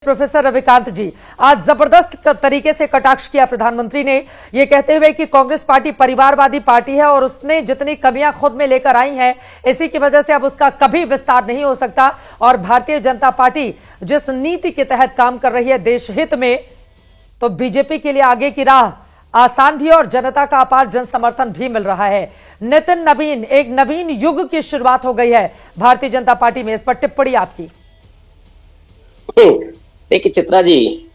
Professor Ravikant जी, आज जबरदस्त तरीके से कटाक्ष किया प्रधानमंत्री ने, ये कहते हुए कि कांग्रेस पार्टी परिवारवादी पार्टी है और उसने जितनी कमियां खुद में लेकर आई हैं, इसी की वजह से अब उसका कभी विस्तार नहीं हो सकता। और भारतीय जनता पार्टी जिस नीति के तहत काम कर रही है देश हित में, तो बीजेपी के लिए आगे की राह आसान भी और जनता का अपार जन समर्थन भी मिल रहा है। नितिन नवीन, एक नवीन युग की शुरुआत हो गई है भारतीय जनता पार्टी में, इस पर टिप्पणी आपकी। देखिए चित्रा जी,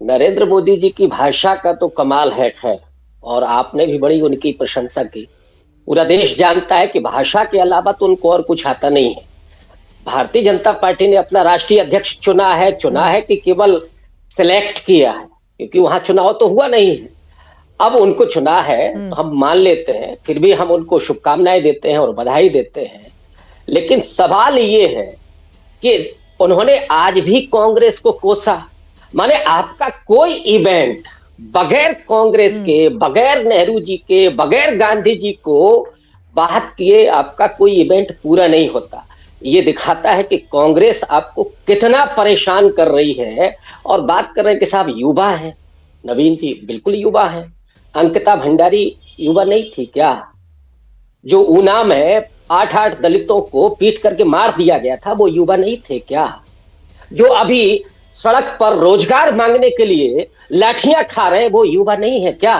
नरेंद्र मोदी जी की भाषा का तो कमाल है खैर, और आपने भी बड़ी उनकी प्रशंसा की। पूरा देश जानता है कि भाषा के अलावा तो उनको और कुछ आता नहीं है। भारतीय जनता पार्टी ने अपना राष्ट्रीय अध्यक्ष चुना है कि केवल सिलेक्ट किया है, क्योंकि वहां चुनाव तो हुआ नहीं है। अब उनको चुना है तो हम मान लेते हैं, फिर भी हम उनको शुभकामनाएं देते हैं और बधाई देते हैं। लेकिन सवाल ये है कि उन्होंने आज भी कांग्रेस को कोसा। माने आपका कोई इवेंट बगैर कांग्रेस के, बगैर नेहरू जी के, बगैर गांधी जी को बात किए आपका कोई इवेंट पूरा नहीं होता। ये दिखाता है कि कांग्रेस आपको कितना परेशान कर रही है। और बात कर रहे हैं कि साहब युवा है, नवीन जी बिल्कुल युवा है। अंकिता भंडारी युवा नहीं थी क्या? जो ऊना में 8 दलितों को पीट करके मार दिया गया था, वो युवा नहीं थे क्या? जो अभी सड़क पर रोजगार मांगने के लिए लाठियां खा रहे हैं, वो युवा नहीं है क्या?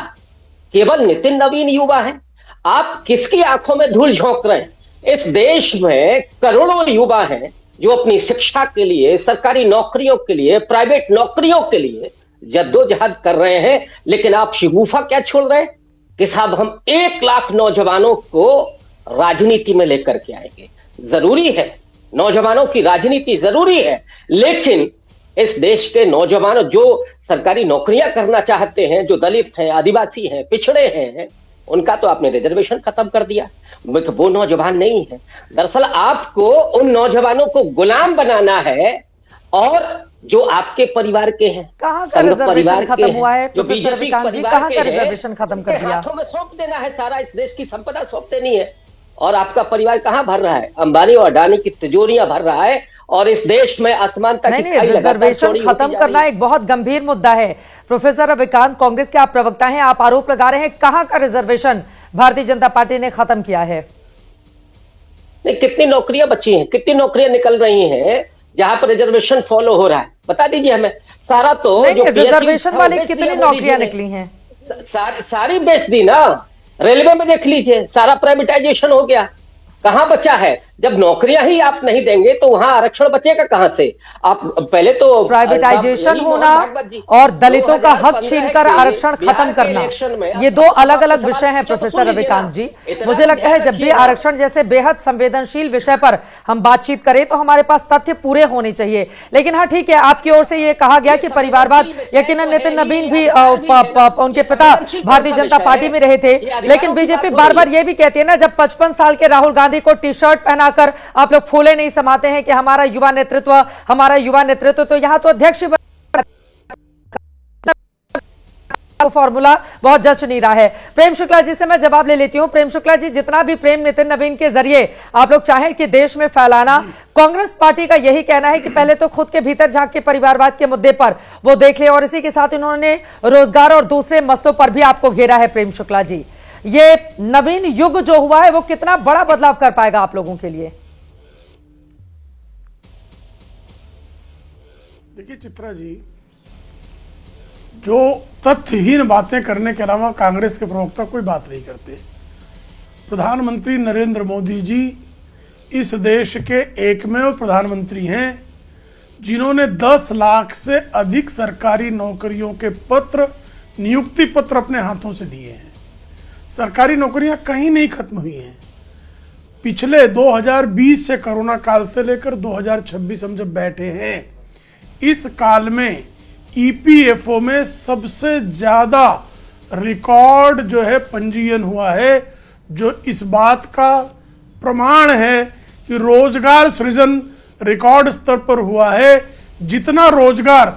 केवल नितिन नवीन युवा है? आप किसकी आंखों में धूल झोंक रहे हैं? इस देश में करोड़ों युवा हैं जो अपनी शिक्षा के लिए, सरकारी नौकरियों के लिए, प्राइवेट नौकरियों के लिए जद्दोजहद कर रहे हैं। लेकिन आप शिगुफा क्या छोड़ रहे हैं कि साहब हम 1 लाख नौजवानों को राजनीति में लेकर के आएंगे। जरूरी है, नौजवानों की राजनीति जरूरी है, लेकिन इस देश के नौजवान जो सरकारी नौकरियां करना चाहते हैं, जो दलित हैं, आदिवासी हैं, पिछड़े हैं, उनका तो आपने रिजर्वेशन खत्म कर दिया। वो नौजवान नहीं है। दरअसल आपको उन नौजवानों को गुलाम बनाना है, और जो आपके परिवार के हैं, कहाँ का रिजर्वेशन खत्म हुआ है प्रोफेसर रविकांत जी? कहाँ का रिजर्वेशन खत्म कर दिया? हाथों में सौंप देना है, सारा इस देश की संपदा सौंप देनी है। और आपका परिवार कहाँ भर रहा है? अंबानी और अडानी की तिजोरियां भर रहा है, और इस देश में आसमान तक की खाई रिजर्वेशन खत्म करना एक बहुत गंभीर मुद्दा है। प्रोफेसर रविकांत, कांग्रेस के आप प्रवक्ता हैं, आप आरोप लगा रहे हैं, कहां का रिजर्वेशन भारतीय जनता पार्टी ने खत्म किया है? नहीं, कितनी नौकरियां बची हैं, कितनी नौकरियां निकल रही हैं जहां पर रिजर्वेशन फॉलो हो रहा है? बता दीजिए हमें। सारा तो जो रिजर्वेशन वाले कितनी नौकरियां निकली हैं? सारी बेच दी ना। रेलवे में देख लीजिए, सारा प्राइवेटाइजेशन हो गया। कहां बचा है? जब नौकरियां ही आप नहीं देंगे तो वहां आरक्षण बचेगा कहां से? आप पहले तो प्राइवेटाइजेशन होना और दलितों का हक छीनकर आरक्षण खत्म करना, ये दो अलग अलग विषय हैं प्रोफेसर रविकांत जी। मुझे लगता है जब भी आरक्षण जैसे बेहद संवेदनशील विषय पर हम बातचीत करें तो हमारे पास तथ्य पूरे होने चाहिए। लेकिन हाँ ठीक है, आपकी ओर से ये कहा गया कि परिवारवाद, यकीनन नितिन नवीन भी उनके पिता भारतीय जनता पार्टी में रहे थे, लेकिन बीजेपी बार बार ये भी कहती है ना, जब 55 साल के राहुल गांधी को टी शर्ट पहनाकर आप लोग फूले नहीं समाते हैं कि हमारा युवा नेतृत्व, तो यहां तो अध्यक्ष फॉर्मूला बहुत जच नहीं रहा है। प्रेम शुक्ला जी से मैं जवाब ले लेती हूं। प्रेम शुक्ला जी, जितना भी प्रेम नितिन नवीन के जरिए आप लोग चाहें कि देश में फैलाना, कांग्रेस पार्टी का यही कहना है कि पहले तो खुद के भीतर झांक के परिवारवाद के मुद्दे पर वो देख ले, और इसी के साथ इन्होंने रोजगार और दूसरे मसलों पर भी आपको घेरा है। प्रेम शुक्ला जी, ये नवीन युग जो हुआ है वो कितना बड़ा बदलाव कर पाएगा आप लोगों के लिए? देखिए चित्रा जी, जो तथ्यहीन बातें करने के अलावा कांग्रेस के प्रवक्ता कोई बात नहीं करते। प्रधानमंत्री नरेंद्र मोदी जी इस देश के एकमेव प्रधानमंत्री हैं जिन्होंने 10 लाख से अधिक सरकारी नौकरियों के पत्र, नियुक्ति पत्र अपने हाथों से दिए हैं। सरकारी नौकरियां कहीं नहीं खत्म हुई हैं। पिछले 2020 से कोरोना काल से लेकर 2026 हम जब बैठे हैं, इस काल में ईपीएफओ में सबसे ज्यादा रिकॉर्ड जो है पंजीयन हुआ है, जो इस बात का प्रमाण है कि रोजगार सृजन रिकॉर्ड स्तर पर हुआ है। जितना रोजगार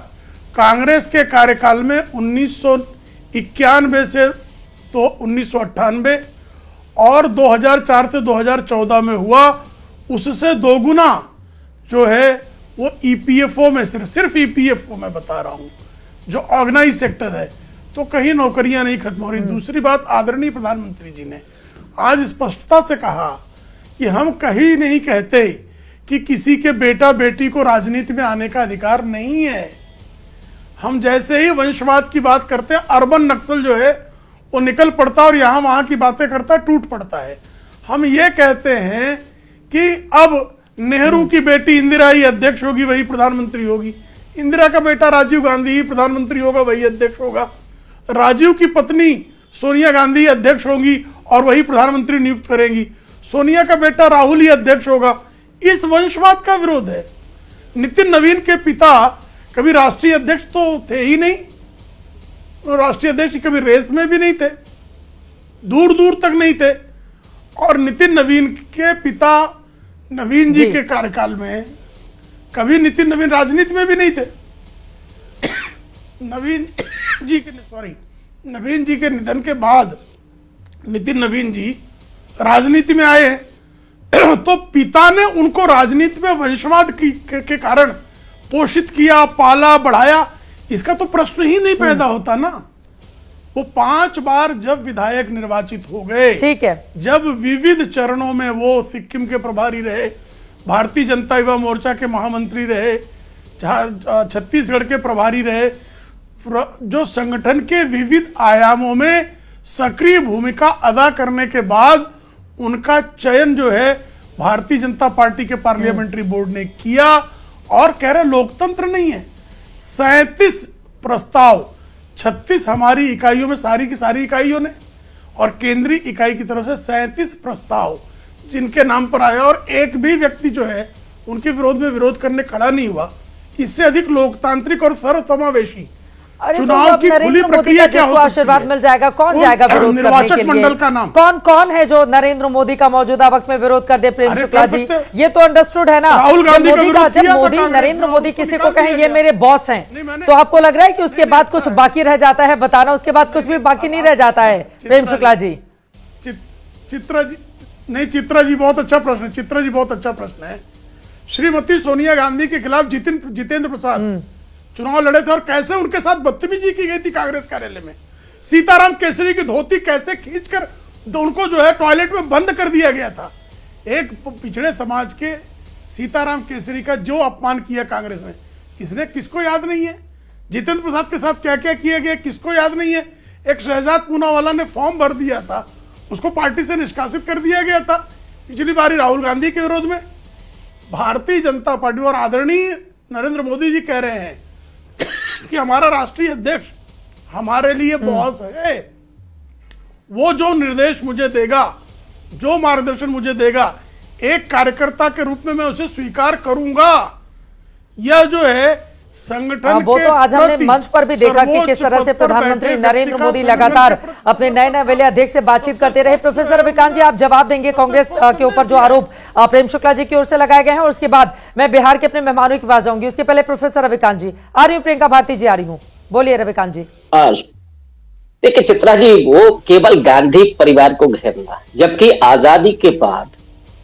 कांग्रेस के कार्यकाल में 1991 से तो 1998 और 2004 से 2014 में हुआ, उससे दोगुना जो है वो ईपीएफओ में सिर्फ ईपीएफओ में बता रहा हूं, जो ऑर्गेनाइज सेक्टर है, तो कहीं नौकरियां नहीं खत्म हो रही। दूसरी बात, आदरणीय प्रधानमंत्री जी ने आज स्पष्टता से कहा कि हम कहीं नहीं कहते कि किसी के बेटा बेटी को राजनीति में आने का अधिकार नहीं है। हम जैसे ही वंशवाद की बात करते हैं, अर्बन नक्सल जो है वो निकल पड़ता है और यहां वहां की बातें करता है, टूट पड़ता है। हम ये कहते हैं कि अब नेहरू की बेटी इंदिरा ही अध्यक्ष होगी, वही प्रधानमंत्री होगी। इंदिरा का बेटा राजीव गांधी ही प्रधानमंत्री होगा, वही अध्यक्ष होगा। राजीव की पत्नी सोनिया गांधी अध्यक्ष होगी और वही प्रधानमंत्री नियुक्त करेंगी। सोनिया का बेटा राहुल ही अध्यक्ष होगा। इस वंशवाद का विरोध है। नितिन नवीन के पिता कभी राष्ट्रीय अध्यक्ष तो थे ही नहीं, राष्ट्रीय अध्यक्ष कभी रेस में भी नहीं थे, दूर दूर तक नहीं थे। और नितिन नवीन के पिता नवीन जी के कार्यकाल में कभी नितिन नवीन राजनीति में भी नहीं थे। नवीन जी के निधन के बाद नितिन नवीन जी राजनीति में आए हैं। तो पिता ने उनको राजनीति में वंशवाद के कारण पोषित किया, पाला, बढ़ाया, इसका तो प्रश्न ही नहीं पैदा होता ना। वो 5 बार जब विधायक निर्वाचित हो गए, ठीक है, जब विविध चरणों में वो सिक्किम के प्रभारी रहे, भारतीय जनता युवा मोर्चा के महामंत्री रहे, छत्तीसगढ़ के प्रभारी रहे, जो संगठन के विविध आयामों में सक्रिय भूमिका अदा करने के बाद उनका चयन जो है भारतीय जनता पार्टी के पार्लियामेंट्री बोर्ड ने किया। और कह रहे लोकतंत्र नहीं है। 37 प्रस्ताव 36 हमारी इकाइयों में, सारी की सारी इकाइयों ने, और केंद्रीय इकाई की तरफ से 37 प्रस्ताव जिनके नाम पर आया, और एक भी व्यक्ति जो है उनके विरोध में विरोध करने खड़ा नहीं हुआ। इससे अधिक लोकतांत्रिक और सर्वसमावेशी चुनाव की खुली प्रक्रिया क्या होती है? आशीर्वाद मिल जाएगा, कौन जाएगा विरोध करने के लिए? निर्वाचक मंडल का नाम कौन है जो नरेंद्र मोदी का मौजूदा वक्त में विरोध कर दे? प्रेम शुक्ला जी, ये तो अंडरस्टूड है ना। राहुल गांधी का विरोध जब मोदी नरेंद्र मोदी किसी को कहें ये मेरे बॉस हैं, तो आपको लग रहा है कि उसके बाद कुछ बाकी रह जाता है बताना? उसके बाद कुछ भी बाकी नहीं रह जाता है। प्रेम शुक्ला जी, चित्रा जी बहुत अच्छा प्रश्न, चित्रा जी बहुत अच्छा प्रश्न है। श्रीमती सोनिया गांधी के खिलाफ जितेंद्र प्रसाद चुनाव लड़े थे और कैसे उनके साथ बदतमीजी की गई थी कांग्रेस कार्यालय में। सीताराम केसरी की धोती कैसे खींचकर उनको जो है टॉयलेट में बंद कर दिया गया था। एक पिछड़े समाज के सीताराम केसरी का जो अपमान किया कांग्रेस ने, किसको याद नहीं है? जितेंद्र प्रसाद के साथ क्या क्या किया गया किसको याद नहीं है? एक शहजाद पूनावाला ने फॉर्म भर दिया था, उसको पार्टी से निष्कासित कर दिया गया था पिछली बारी राहुल गांधी के विरोध में। भारतीय जनता पार्टी और आदरणीय नरेंद्र मोदी जी कह रहे हैं कि हमारा राष्ट्रीय अध्यक्ष हमारे लिए बॉस है। वो जो निर्देश मुझे देगा, जो मार्गदर्शन मुझे देगा, एक कार्यकर्ता के रूप में मैं उसे स्वीकार करूंगा। यह जो है संगठन वो तो आज हमने मंच पर भी देखा कि किस तरह से प्रधानमंत्री नरेंद्र मोदी लगातार अपने नए वैले अध्यक्ष से बातचीत करते रहे। प्रोफेसर रविकांत जी, आप जवाब देंगे कांग्रेस के ऊपर जो आरोप प्रेम शुक्ला जी की ओर से लगाए गए हैं, और उसके बाद मैं बिहार के अपने मेहमानों के पास जाऊंगी। उसके पहले प्रोफेसर रविकांत जी आ रही हूँ, प्रियंका भारती जी आ रही हूँ, बोलिए रविकांत जी। देखिए चित्रा जी, वो केवल गांधी परिवार को घेरना, जबकि आजादी के बाद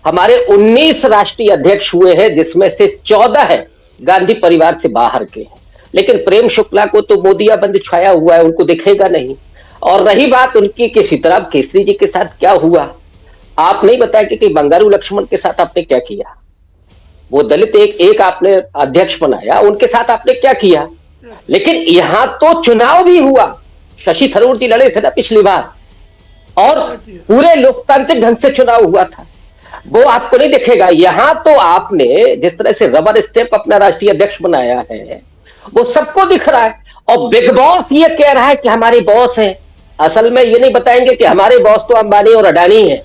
हमारे 19 राष्ट्रीय अध्यक्ष हुए हैं, जिसमें से 14 गांधी परिवार से बाहर के हैं। लेकिन प्रेम शुक्ला को तो मोदियाबंद छाया हुआ है, उनको दिखेगा नहीं। और रही बात उनकी कि सीताराम केसरी जी के साथ क्या हुआ, आप नहीं बताया कि बंगारू लक्ष्मण के साथ आपने क्या किया? वो दलित एक आपने अध्यक्ष बनाया, उनके साथ आपने क्या किया? लेकिन यहां तो चुनाव भी हुआ, शशि थरूर जी लड़े थे ना पिछली बार, और पूरे लोकतांत्रिक ढंग से चुनाव हुआ था। वो आपको नहीं दिखेगा। यहां तो आपने जिस तरह से रबर स्टेप अपना राष्ट्रीय अध्यक्ष बनाया है, वो सबको दिख रहा है। और बिग बॉस ये कह रहा है कि हमारे बॉस हैं, असल में ये नहीं बताएंगे कि हमारे बॉस तो अंबानी और अडानी हैं,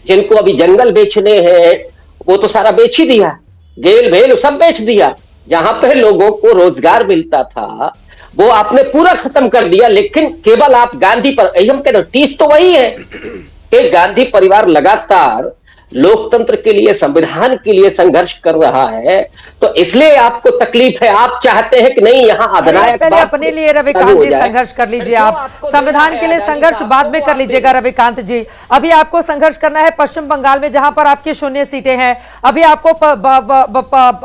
जिनको अभी जंगल बेचने हैं, वो तो सारा बेच ही दिया, गेल भेल सब बेच दिया। जहां पे लोगों को रोजगार मिलता था वो आपने पूरा खत्म कर दिया। लेकिन केवल आप गांधी पर, हम कह रहे टीस तो वही है कि गांधी परिवार लगातार लोकतंत्र के लिए, संविधान के लिए संघर्ष कर रहा है। तो इसलिए आपको तकलीफ है, आप चाहते हैं कि नहीं यहाँ अधिनायक पहले अपने लिए रविकांत जी संघर्ष कर लीजिए। आप संविधान के लिए संघर्ष बाद में कर लीजिएगा रविकांत जी। अभी आपको संघर्ष करना है पश्चिम बंगाल में, जहां पर आपकी 0 सीटें हैं। अभी आपको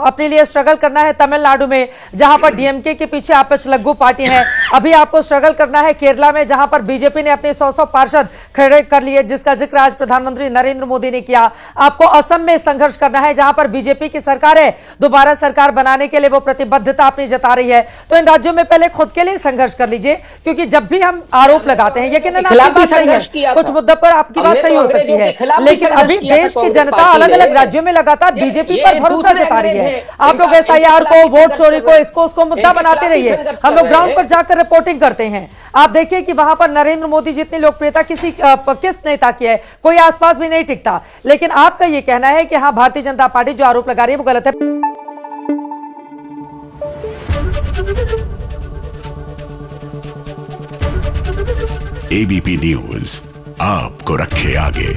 अपने लिए स्ट्रगल करना है तमिलनाडु में, जहां पर डीएमके के पीछे आपचलग्गू पार्टी है। अभी आपको स्ट्रगल करना है केरला में, जहां पर बीजेपी ने अपने 100 पार्षद खड़े कर लिए, जिसका जिक्र आज प्रधानमंत्री नरेंद्र मोदी ने किया। आपको असम में संघर्ष करना है, जहां पर बीजेपी की सरकार है, दोबारा सरकार बनाने के लिए वो प्रतिबद्धता अपनी जता रही है। तो इन राज्यों में पहले खुद के लिए संघर्ष कर लीजिए, क्योंकि जब भी हम आरोप लगाते हैं, यकीनन आपकी बात सही है, कुछ मुद्दों पर आपकी बात सही हो सकती है, लेकिन अभी देश की जनता अलग अलग राज्यों में लगातार बीजेपी पर भरोसा जता रही है। आप लोग SIR को, वोट चोरी को, इसको उसको मुद्दा बनाते रहिए, हम लोग ग्राउंड पर जाकर रिपोर्टिंग करते हैं। आप देखिए कि वहां पर नरेंद्र मोदी जितनी लोकप्रियता किस नेता की है, कोई आसपास भी नहीं टिकता। लेकिन आपका यह कहना है कि हाँ, भारतीय जनता पार्टी जो आरोप लगा रही है वो गलत है। ABP न्यूज आपको रखे आगे।